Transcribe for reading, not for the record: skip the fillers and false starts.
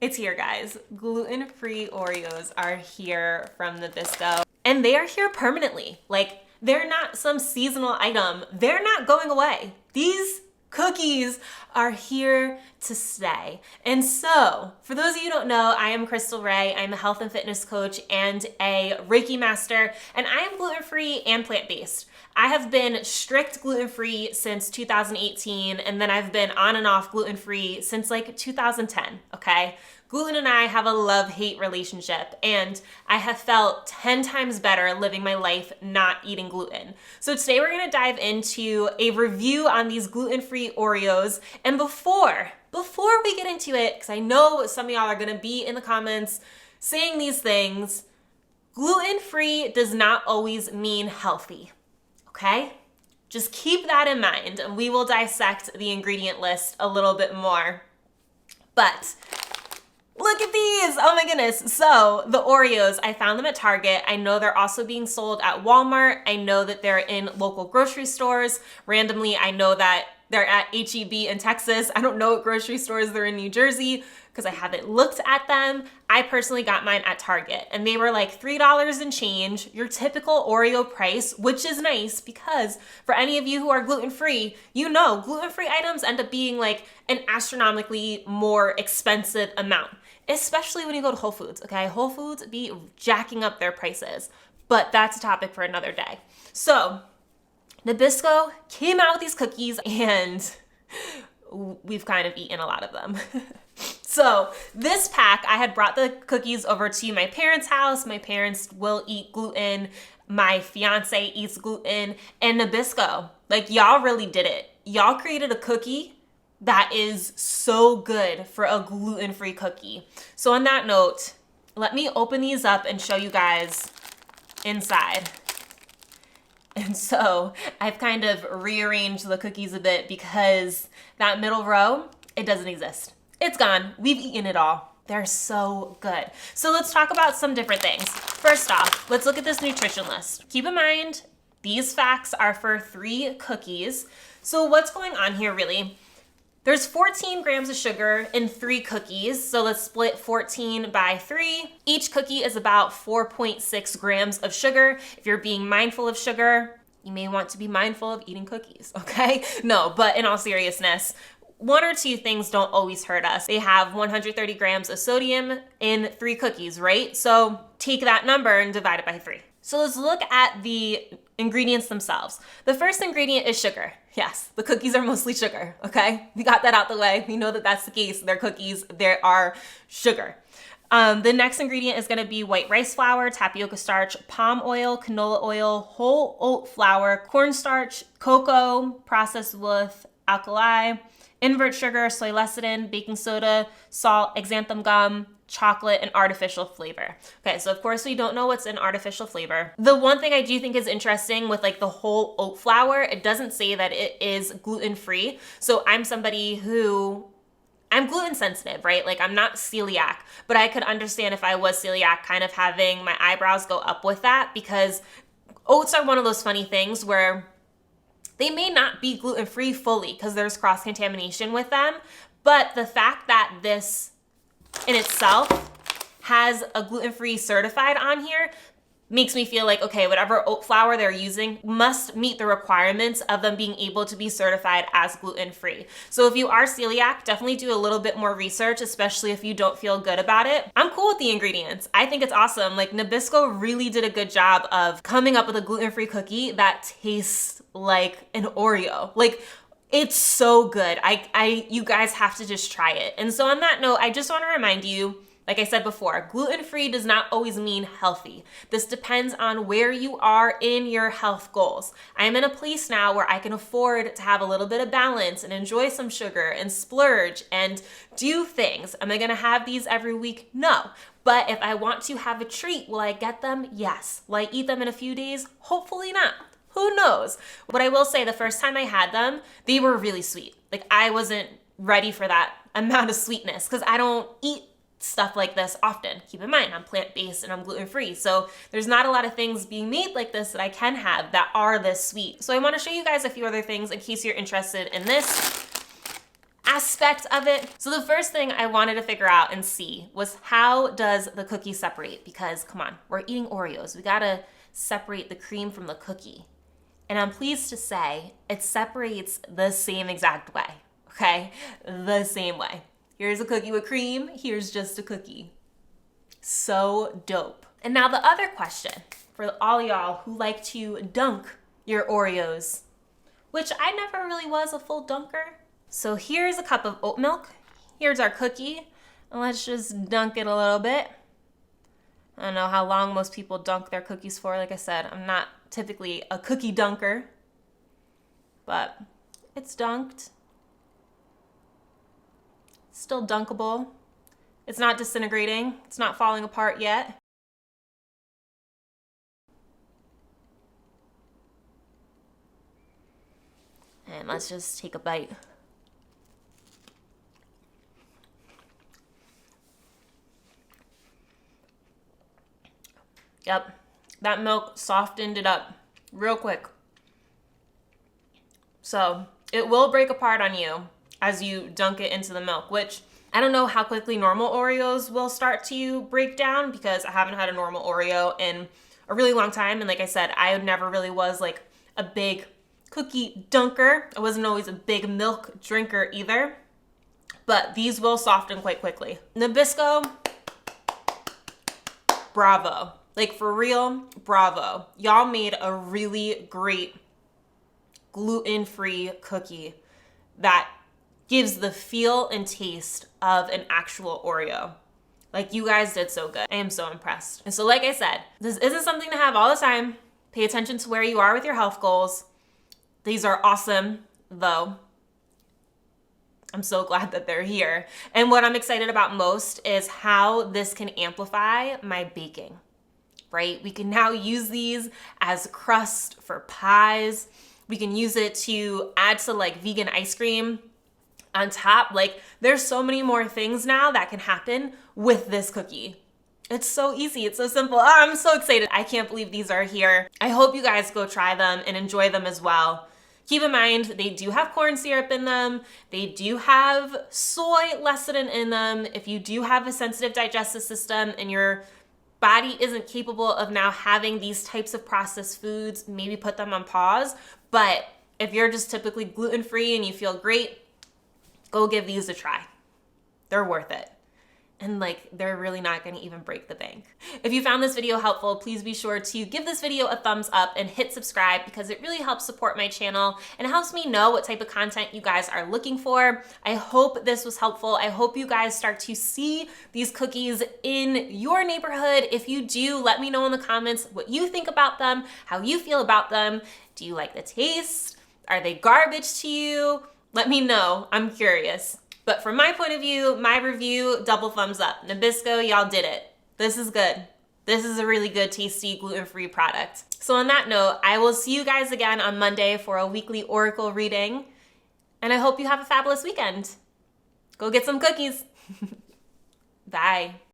It's here, guys. Gluten Free Oreos are here from Nabisco, and they are here permanently. Like, they're not some seasonal item. They're not going away. These cookies are here to stay. And so, for those of you who don't know, I am Khrystle Ray. I'm a health and fitness coach and a Reiki master, and I am gluten-free and plant-based. I have been strict gluten-free since 2018, and then I've been on and off gluten-free since like 2010, okay? Gluten and I have a love-hate relationship, and I have felt 10 times better living my life not eating gluten. So today we're gonna dive into a review on these gluten-free Oreos, and before we get into it, because I know some of y'all are gonna be in the comments saying these things, gluten-free does not always mean healthy. Okay? Just keep that in mind, and we will dissect the ingredient list a little bit more. But look at these! Oh my goodness. So the Oreos, I found them at Target. I know they're also being sold at Walmart. I know that they're in local grocery stores. Randomly, I know that they're at H-E-B in Texas. I don't know what grocery stores they're in New Jersey because I haven't looked at them. I personally got mine at Target, and they were like $3 and change, your typical Oreo price, which is nice because for any of you who are gluten-free, you know gluten-free items end up being like an astronomically more expensive amount, especially when you go to Whole Foods, okay? Whole Foods be jacking up their prices, but that's a topic for another day. So Nabisco came out with these cookies, and we've kind of eaten a lot of them. So this pack, I had brought the cookies over to my parents' house. My parents will eat gluten. My fiance eats gluten. And Nabisco, like, y'all really did it. Y'all created a cookie that is so good for a gluten-free cookie. So on that note, let me open these up and show you guys inside. And so I've kind of rearranged the cookies a bit because that middle row, it doesn't exist. It's gone. We've eaten it all. They're so good. So let's talk about some different things. First off, let's look at this nutrition list. Keep in mind, these facts are for 3 cookies. So what's going on here really? There's 14 grams of sugar in 3 cookies. So let's split 14 by 3. Each cookie is about 4.6 grams of sugar. If you're being mindful of sugar, you may want to be mindful of eating cookies, okay? No, but in all seriousness, 1 or 2 things don't always hurt us. They have 130 grams of sodium in 3 cookies, right? So take that number and divide it by 3. So let's look at the ingredients themselves. The first ingredient is sugar. Yes, the cookies are mostly sugar, okay? We got that out the way. We know that that's the case. They're cookies, there are sugar. The next ingredient is gonna be white rice flour, tapioca starch, palm oil, canola oil, whole oat flour, cornstarch, cocoa, processed with alkali, invert sugar, soy lecithin, baking soda, salt, xanthan gum, chocolate, and artificial flavor. Okay, so of course we don't know what's in artificial flavor. The one thing I do think is interesting with like the whole oat flour, it doesn't say that it is gluten-free. So I'm somebody who, I'm gluten sensitive, right? Like I'm not celiac, but I could understand if I was celiac kind of having my eyebrows go up with that, because oats are one of those funny things where they may not be gluten-free fully because there's cross-contamination with them, but the fact that this in itself has a gluten-free certified on here makes me feel like, okay, whatever oat flour they're using must meet the requirements of them being able to be certified as gluten-free. So if you are celiac, definitely do a little bit more research, especially if you don't feel good about it. I'm cool with the ingredients. I think it's awesome. Like Nabisco really did a good job of coming up with a gluten-free cookie that tastes like an Oreo. Like, it's so good. You guys have to just try it. And so on that note, I just want to remind you, like I said before, gluten-free does not always mean healthy. This depends on where you are in your health goals. I am in a place now where I can afford to have a little bit of balance and enjoy some sugar and splurge and do things. Am I gonna have these every week? No. But if I want to have a treat, will I get them? Yes. Will I eat them in a few days? Hopefully not. Who knows? What I will say, the first time I had them, they were really sweet. Like I wasn't ready for that amount of sweetness because I don't eat stuff like this often. Keep in mind, I'm plant-based and I'm gluten-free. So there's not a lot of things being made like this that I can have that are this sweet. So I want to show you guys a few other things in case you're interested in this. aspect of it. So the first thing I wanted to figure out and see was, how does the cookie separate? Because come on, we're eating Oreos. We gotta separate the cream from the cookie. And I'm pleased to say it separates the same exact way, okay? The same way. Here's a cookie with cream, here's just a cookie. So dope. And now the other question for all y'all who like to dunk your Oreos, which I never really was a full dunker. So here's a cup of oat milk. Here's our cookie. And let's just dunk it a little bit. I don't know how long most people dunk their cookies for. Like I said, I'm not typically a cookie dunker, but it's dunked. It's still dunkable. It's not disintegrating. It's not falling apart yet. And let's just take a bite. Yep, that milk softened it up real quick. So it will break apart on you as you dunk it into the milk, which I don't know how quickly normal Oreos will start to break down, because I haven't had a normal Oreo in a really long time. And like I said, I never really was like a big cookie dunker. I wasn't always a big milk drinker either, but these will soften quite quickly. Nabisco, bravo. Like for real, bravo. Y'all made a really great gluten-free cookie that gives the feel and taste of an actual Oreo. Like, you guys did so good. I am so impressed. And so like I said, this isn't something to have all the time. Pay attention to where you are with your health goals. These are awesome though. I'm so glad that they're here. And what I'm excited about most is how this can amplify my baking, right? We can now use these as crust for pies. We can use it to add to like vegan ice cream on top. Like, there's so many more things now that can happen with this cookie. It's so easy. It's so simple. Oh, I'm so excited. I can't believe these are here. I hope you guys go try them and enjoy them as well. Keep in mind, they do have corn syrup in them. They do have soy lecithin in them. If you do have a sensitive digestive system and your body isn't capable of now having these types of processed foods, maybe put them on pause. But if you're just typically gluten-free and you feel great, go give these a try. They're worth it. And like, they're really not gonna even break the bank. If you found this video helpful, please be sure to give this video a thumbs up and hit subscribe, because it really helps support my channel and it helps me know what type of content you guys are looking for. I hope this was helpful. I hope you guys start to see these cookies in your neighborhood. If you do, let me know in the comments what you think about them, how you feel about them. Do you like the taste? Are they garbage to you? Let me know. I'm curious. But from my point of view, my review, double thumbs up. Nabisco, y'all did it. This is good. This is a really good, tasty, gluten-free product. So on that note, I will see you guys again on Monday for a weekly Oracle reading. And I hope you have a fabulous weekend. Go get some cookies. Bye.